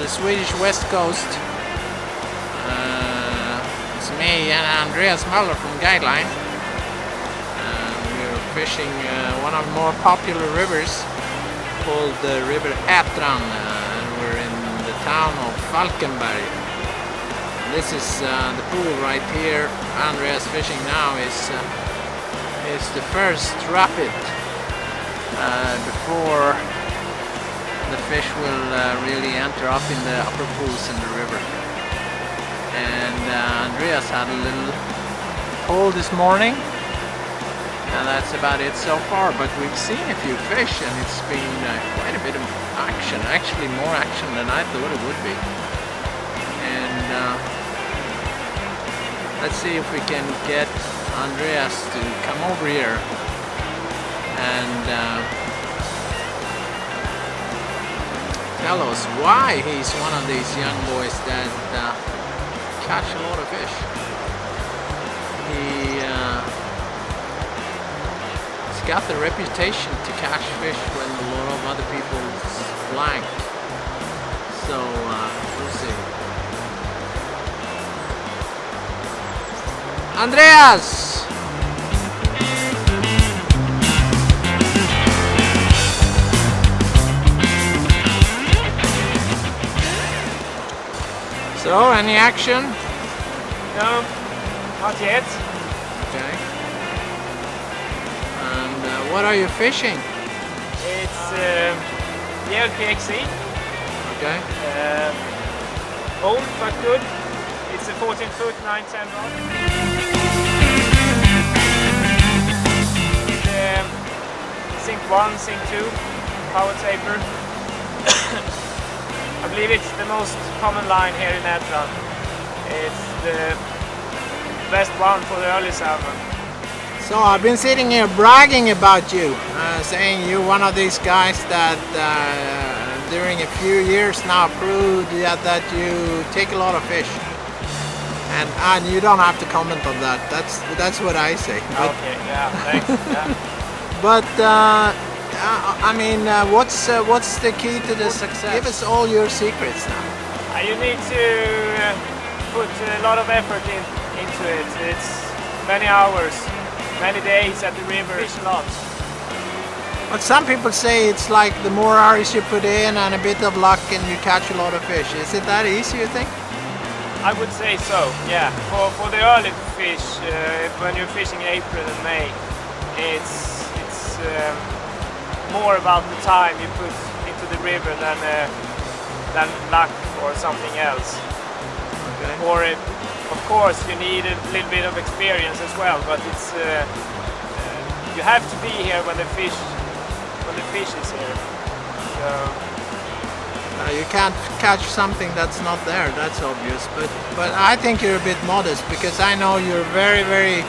the Swedish west coast. It's me and Andreas Möller from Guideline. We're fishing one of the more popular rivers called the River Ätran, and we're in the town of Falkenberg. This is the pool right here. Andreas fishing now is the first rapid before the fish will really enter up in the upper pools in the river. And Andreas had a little hole this morning, and that's about it so far. But we've seen a few fish, and it's been quite a bit of action, actually more action than I thought it would be. And let's see if we can get Andreas to come over here and tell us why he's one of these young boys that catch a lot of fish. He's got the reputation to catch fish when a lot of other people blank. So we'll see. Andreas! So, any action? No, not yet. Okay. And what are you fishing? It's the LPXE. Okay. Old but good. It's a 14-foot 910 rod. Sink 1, sink 2, power taper. I believe it's the most common line here in Ätran. It's the best one for the early salmon. So I've been sitting here bragging about you, saying you're one of these guys that during a few years now proved that you take a lot of fish. And you don't have to comment on that. That's what I say. But, okay, yeah, thanks. Yeah. But I mean, what's the key to the success? Give us all your secrets now. You need to put a lot of effort into it. It's many hours, many days at the river. Fish a lot. But some people say it's like the more hours you put in and a bit of luck and you catch a lot of fish. Is it that easy, you think? I would say so, yeah. For the early fish, when you're fishing April and May, it's more about the time you put into the river than luck or something else. Okay. Or of course you need a little bit of experience as well, but it's you have to be here when the fish is here. So you can't catch something that's not there. That's obvious. But I think you're a bit modest because I know you're very, very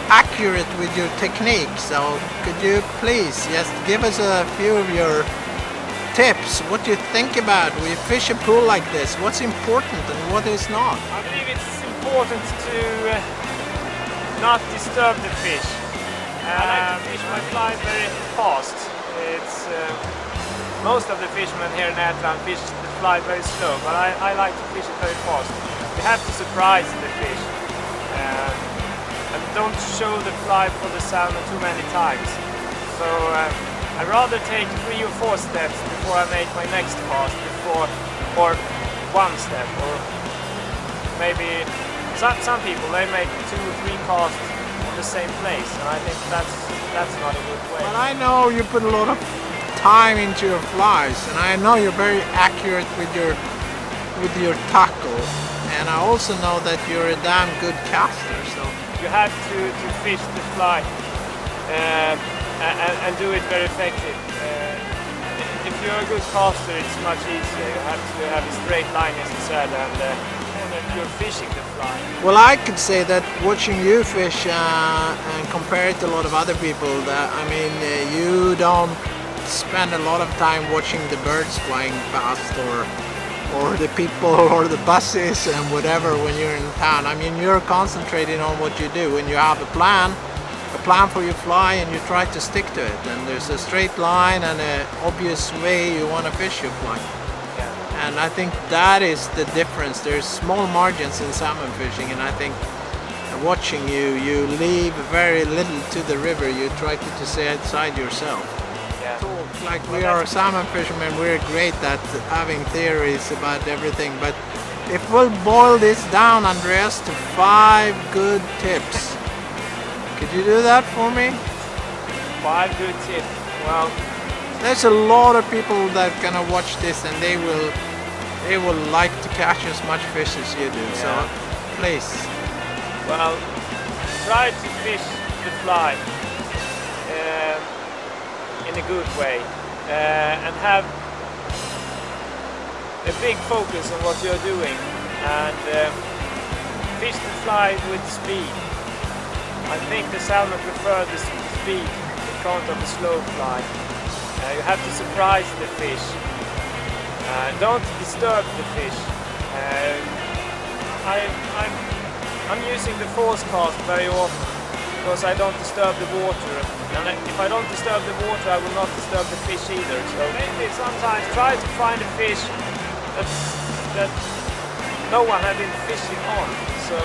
accurate with your technique. So could you please just give us a few of your tips? What do you think about when you fish a pool like this? What's important and what is not? I believe it's important to not disturb the fish. I like to fish my fly very fast. It's most of the fishermen here in Ätran fish the fly very slow, but I like to fish it very fast. You have to surprise the fish. And don't show the fly for the salmon too many times. So I'd rather take 3 or 4 steps before I make my next cast, or 1 step, or maybe some people they make 2 or 3 casts on the same place, and I think that's not a good way. Well, I know you put a lot of time into your flies, and I know you're very accurate with your tackle, and I also know that you're a damn good caster. So you have to fish the fly and do it very effective. If you're a good caster, it's much easier. You have to have a straight line, as you said, and that you're fishing the fly. Well, I could say that watching you fish and compare it to a lot of other people, I mean, you don't spend a lot of time watching the birds flying past or the people or the buses and whatever when you're in town. I mean, you're concentrating on what you do, and you have a plan for your fly, and you try to stick to it, and there's a straight line and an obvious way you want to fish your fly. Yeah. And I think that is the difference. There's small margins in salmon fishing, and I think watching you leave very little to the river. You try to stay outside yourself. Yeah. Like we are salmon fishermen, we're great at having theories about everything, but if we'll boil this down, Andreas, to 5 good tips, could you do that for me? 5 good tips. Well, there's a lot of people that gonna watch this, and they will like to catch as much fish as you do. Yeah. So please. Well, try to fish the fly in a good way, and have a big focus on what you're doing, and fish the fly with speed. I think the salmon prefer the speed in front of the slow fly. You have to surprise the fish. Don't disturb the fish. I'm using the force cast very often because I don't disturb the water, and if I don't disturb the water I will not disturb the fish either. So maybe sometimes try to find a fish that no one has been fishing on. So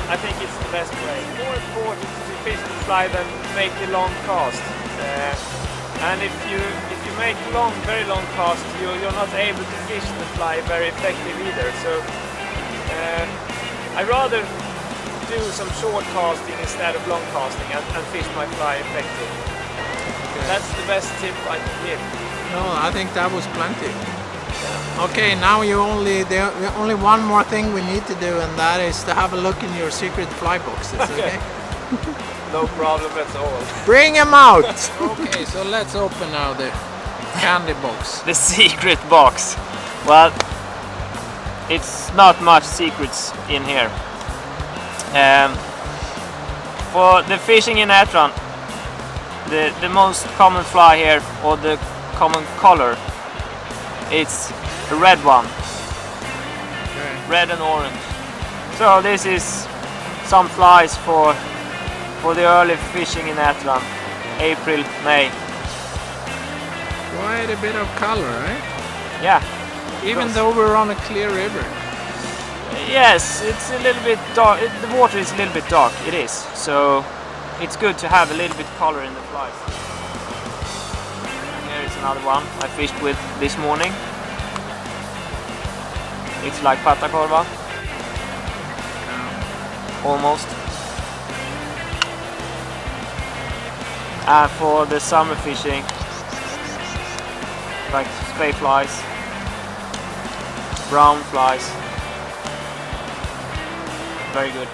I think it's the best way. It's more important to fish the fly than make a long cast. And if you make very long casts, you're not able to fish the fly very effective either. So I rather do some short casting instead of long casting and fish my fly effective. Okay. That's the best tip I can give. No, I think that was plenty. Yeah. Okay, now there's only one more thing we need to do, and that is to have a look in your secret fly boxes. Okay. No problem at all. Bring them out! Okay, so let's open now the candy box. The secret box. Well, it's not much secrets in here. For the fishing in Ätran, the most common fly here, or the common color, it's a red one. Okay. Red and orange. So this is some flies for the early fishing in Ätran, April, May. Quite a bit of color, right? Yeah. Even though we're on a clear river. Yes, it's a little bit dark. The water is a little bit dark, it is. So it's good to have a little bit color in the flies. And here is another one I fished with this morning. It's like patakorva. Almost. And for the summer fishing, like spray flies, brown flies, very good.